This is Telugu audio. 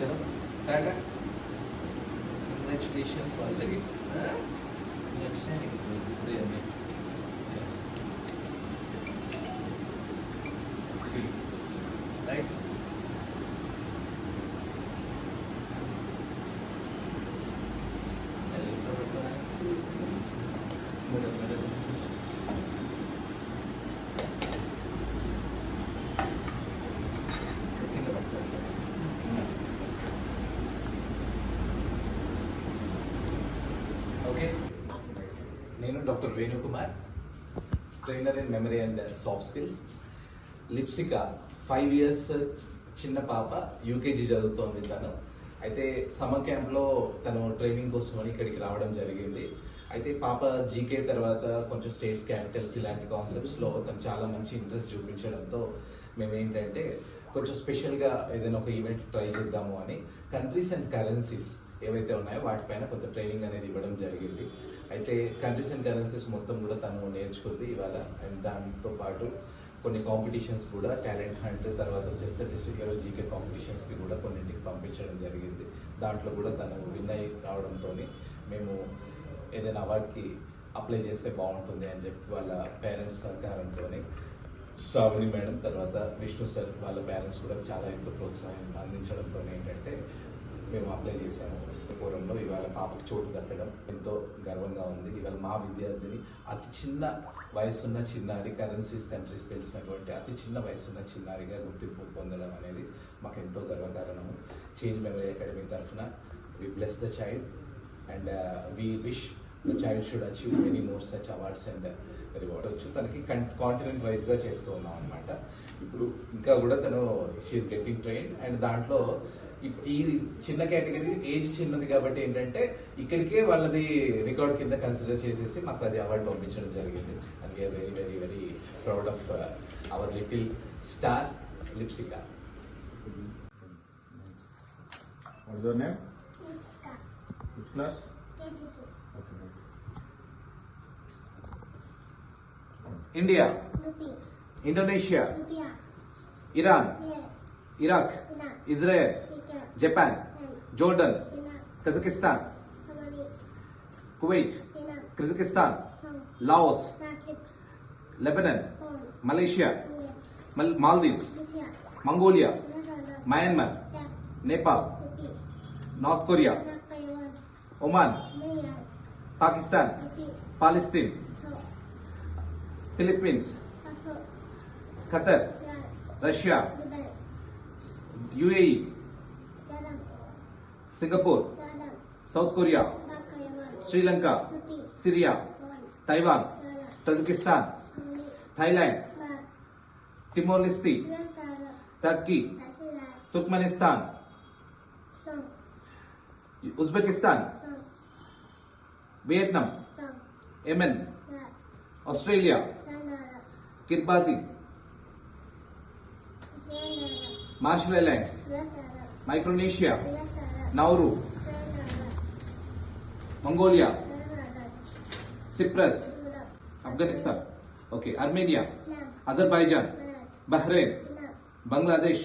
चलो स्टार्ट है। Congratulations once again. राइट నేను doctor Venukumar, trainer in memory and soft skills. Lipsika 5 years చిన్న పాప, యూకేజీ చదువుతోంది తను. అయితే సమ్మర్ క్యాంప్లో తను ట్రైనింగ్ కోసమని ఇక్కడికి రావడం జరిగింది. అయితే పాప జీకే తర్వాత కొంచెం స్టేట్స్ క్యాపిటల్స్ ఇలాంటి కాన్సెప్ట్స్లో తను చాలా మంచి ఇంట్రెస్ట్ చూపించడంతో మేము ఏంటంటే కొంచెం స్పెషల్గా ఏదైనా ఒక ఈవెంట్ ట్రై చేద్దాము అని కంట్రీస్ అండ్ కరెన్సీస్ ఏవైతే ఉన్నాయో వాటిపైన కొంత ట్రైనింగ్ అనేది ఇవ్వడం జరిగింది. అయితే కంట్రీస్ అండ్ కరెన్సీస్ మొత్తం కూడా తను నేర్చుకుంది ఇవాళ. అండ్ దాంతో పాటు కొన్ని కాంపిటీషన్స్ కూడా, టాలెంట్ హంట్, తర్వాత వచ్చేస్తే డిస్ట్రిక్ట్ లెవెల్ జీకే కాంపిటీషన్స్కి కూడా కొన్నింటికి పంపించడం జరిగింది. దాంట్లో కూడా తను విన్ అయ్యి రావడంతో మేము ఏదైనా అవార్డ్కి అప్లై చేస్తే బాగుంటుంది అని చెప్పి వాళ్ళ పేరెంట్స్ సహకారంతో, శ్రావణి మేడం తర్వాత విష్ణు సార్ వాళ్ళ పేరెంట్స్ కూడా చాలా ఎక్కువ ప్రోత్సాహం అందించడంతో ఏంటంటే మేము అప్లై చేశాము. ఫోరంలో ఇవాళ పాపకు చోటు దక్కడం ఎంతో గర్వంగా ఉంది. ఇవాళ మా విద్యార్థిని అతి చిన్న వయసున్న చిన్నారి, కరెన్సీస్ కంట్రీస్ తెలిసినటువంటి అతి చిన్న వయసున్న చిన్నారిగా గుర్తింపు పొందడం అనేది మాకు ఎంతో గర్వకారణము. చేంజ్ మెమరీ అకాడమీ తరఫున we bless the child and we wish the child should achieve many more such awards and reward. వచ్చు తనకి కాంటినెంట్ వైజ్గా చేస్తూ ఉన్నాం అనమాట. ఇప్పుడు ఇంకా కూడా తను షీఈస్ గెట్టింగ్ ట్రైన్. అండ్ దాంట్లో ఈ చిన్న కేటగిరీ ఏజ్ చిన్నది కాబట్టి ఏంటంటే ఇక్కడికే వాళ్ళది రికార్డ్ కింద కన్సిడర్ చేసేసి మాకు అది అవార్డు పంపించడం జరిగింది. And we are very very very proud of our little star Lipsika. What is your name? Which class? Okay. India, Indonesia, Iran, Iraq, Israel, Japan, Jordan, Kazakhstan, Kuwait, Kyrgyzstan, Laos, Lebanon, Malaysia, Maldives, Mongolia, Myanmar, Nepal, North Korea, Oman, Pakistan, Palestine, Philippines, Qatar, Russia, UAE, Singapore, South Korea, Sri Lanka, Syria, Taiwan, Tajikistan, Thailand, Timor Leste, Turkey, Turkmenistan, Uzbekistan, Vietnam, Yemen, Australia, Kiribati, Marshall Islands, Micronesia, Nauru, Mongolia, cypress, Afghanistan, okay, Armenia, Azerbaijan, Bahrain, Bangladesh,